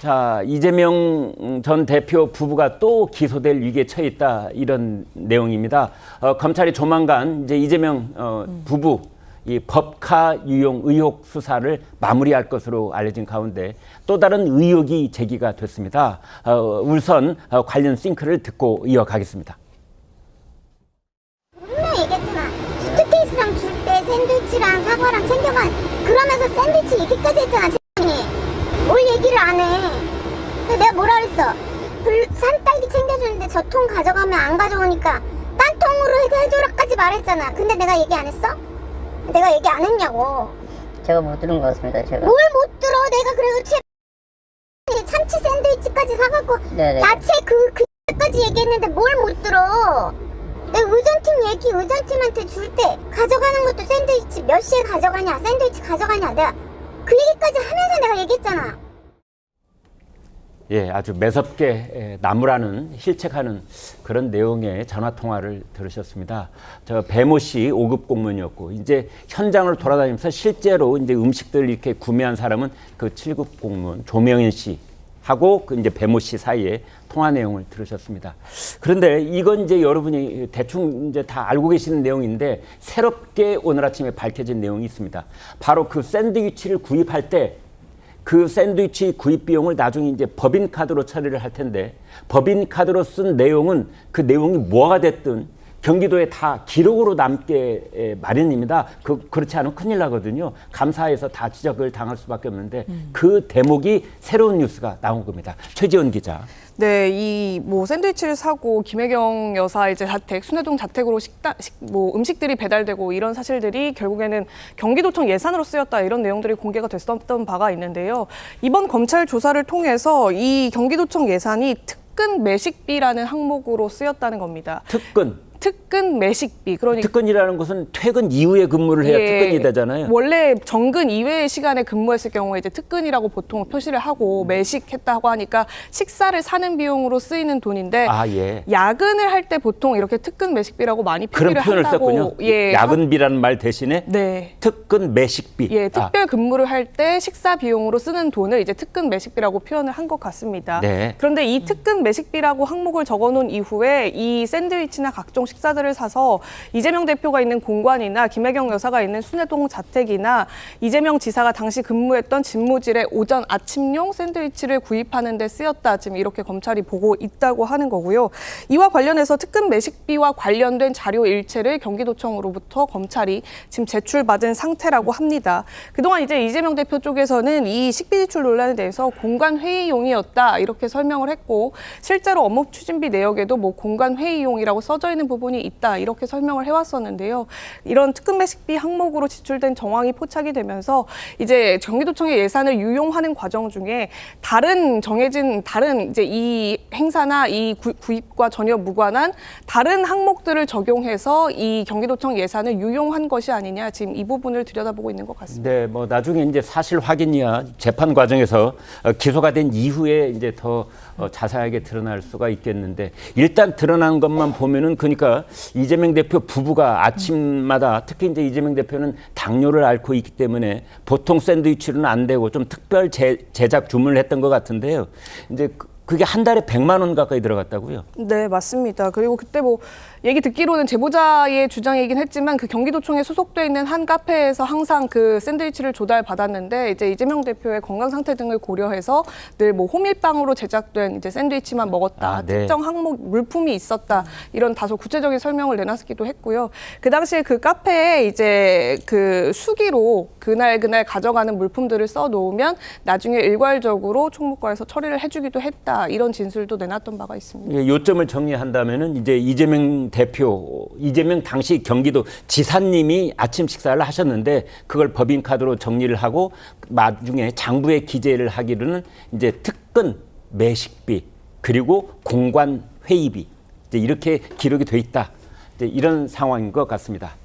자, 이재명 전 대표 부부가 또 기소될 위기에 처해 있다, 이런 내용입니다. 검찰이 조만간 이제 이재명 부부 이 법카 유용 의혹 수사를 마무리할 것으로 알려진 가운데 또 다른 의혹이 제기가 됐습니다. 우선 관련 싱크를 듣고 이어가겠습니다. 분명히 얘기했잖아. 수트케이스랑 줄 때 샌드위치랑 사과랑 챙겨가. 그러면서 샌드위치 얘기까지 했잖아. 뭘 얘기를 안 해. 근데 내가 뭐라 그랬어. 산딸기 챙겨주는데 저 통 가져가면 안 가져오니까 딴 통으로 해줘라까지 말했잖아. 근데 내가 얘기 안 했어? 내가 얘기 안 했냐고. 제가 못 들은 것 같습니다. 제가. 뭘 못 들어. 내가 그래도 참치 샌드위치까지 사갖고 네네. 야채 그까지 얘기했는데 뭘 못 들어. 내가 의전팀한테 줄 때 가져가는 것도 샌드위치 몇 시에 가져가냐, 샌드위치 가져가냐, 내가 그 얘기까지 하면서 내가 얘기했잖아. 예, 아주 매섭게 나무라는 실책하는 그런 내용의 전화 통화를 들으셨습니다. 저 배모 씨 5급 공무원이었고 이제 현장을 돌아다니면서 실제로 이제 음식들 이렇게 구매한 사람은 그 7급 공무원 조명인 씨 하고 그 이제 배모 씨 사이에 통화 내용을 들으셨습니다. 그런데 이건 이제 여러분이 대충 이제 다 알고 계시는 내용인데 새롭게 오늘 아침에 밝혀진 내용이 있습니다. 바로 그 샌드위치를 구입할 때 그 샌드위치 구입 비용을 나중에 이제 법인카드로 처리를 할 텐데 법인카드로 쓴 내용은 그 내용이 뭐가 됐든 경기도에 다 기록으로 남게 마련입니다. 그렇지 않으면 큰일 나거든요. 감사해서 다 지적을 당할 수밖에 없는데 그 대목이 새로운 뉴스가 나온 겁니다. 최지원 기자. 네, 이 뭐 샌드위치를 사고 김혜경 여사 이제 순회동 자택으로 음식들이 배달되고 이런 사실들이 결국에는 경기도청 예산으로 쓰였다, 이런 내용들이 공개가 됐었던 바가 있는데요. 이번 검찰 조사를 통해서 이 경기도청 예산이 특근 매식비라는 항목으로 쓰였다는 겁니다. 특근 매식비. 그러니까 특근이라는 것은 퇴근 이후에 근무를 해야 특근이 되잖아요. 원래 정근 이외의 시간에 근무했을 경우에 이제 특근이라고 보통 표시를 하고 매식했다고 하니까 식사를 사는 비용으로 쓰이는 돈인데 야근을 할 때 보통 이렇게 특근 매식비라고 많이 표기를 그런 표현을 한다고. 썼군요. 야근비라는 말 대신에 특근 매식비. 특별 근무를 할 때 식사 비용으로 쓰는 돈을 이제 특근 매식비라고 표현을 한 것 같습니다. 그런데 이 특근 매식비라고 항목을 적어놓은 이후에 이 샌드위치나 각종 식사들을 사서 이재명 대표가 있는 공관이나 김혜경 여사가 있는 순회동 자택이나 이재명 지사가 당시 근무했던 집무실에 오전 아침용 샌드위치를 구입하는 데 쓰였다, 지금 이렇게 검찰이 보고 있다고 하는 거고요. 이와 관련해서 특근 매식비와 관련된 자료 일체를 경기도청으로부터 검찰이 지금 제출받은 상태라고 합니다. 그동안 이제 이재명 대표 쪽에서는 이 식비 지출 논란에 대해서 공관 회의용이었다, 이렇게 설명을 했고 실제로 업무 추진비 내역에도 뭐 공관 회의용이라고 써져 있는 부분이 있다, 이렇게 설명을 해왔었는데요. 이런 특근 매식비 항목으로 지출된 정황이 포착이 되면서 이제 경기도청의 예산을 유용하는 과정 중에 정해진 다른 이제 이 행사나 이 구입과 전혀 무관한 다른 항목들을 적용해서 이 경기도청 예산을 유용한 것이 아니냐, 지금 이 부분을 들여다보고 있는 것 같습니다. 네, 뭐 나중에 이제 사실 확인이야 재판 과정에서 기소가 된 이후에 이제 더 자세하게 드러날 수가 있겠는데 일단 드러난 것만 보면은 그러니까 이재명 대표 부부가 아침마다 특히 이제 이재명 대표는 당뇨를 앓고 있기 때문에 보통 샌드위치로는 안 되고 좀 특별 제작 주문을 했던 것 같은데요. 이제 그게 한 달에 100만 원 가까이 들어갔다고요? 네, 맞습니다. 그리고 그때 뭐 얘기 듣기로는 제보자의 주장이긴 했지만 그 경기도청에 소속돼 있는 한 카페에서 항상 그 샌드위치를 조달받았는데 이제 이재명 대표의 건강 상태 등을 고려해서 늘 뭐 호밀빵으로 제작된 이제 샌드위치만 먹었다, 특정 항목 물품이 있었다, 이런 다소 구체적인 설명을 내놨기도 했고요. 그 당시에 그 카페에 이제 그 수기로 그날 가져가는 물품들을 써놓으면 나중에 일괄적으로 총무과에서 처리를 해주기도 했다, 이런 진술도 내놨던 바가 있습니다. 요점을 정리한다면은 이제 이재명 당시 경기도 지사님이 아침 식사를 하셨는데 그걸 법인카드로 정리를 하고 나중에 장부에 기재를 하기로는 이제 특근 매식비 그리고 공관 회의비 이제 이렇게 기록이 돼 있다, 이제 이런 상황인 것 같습니다.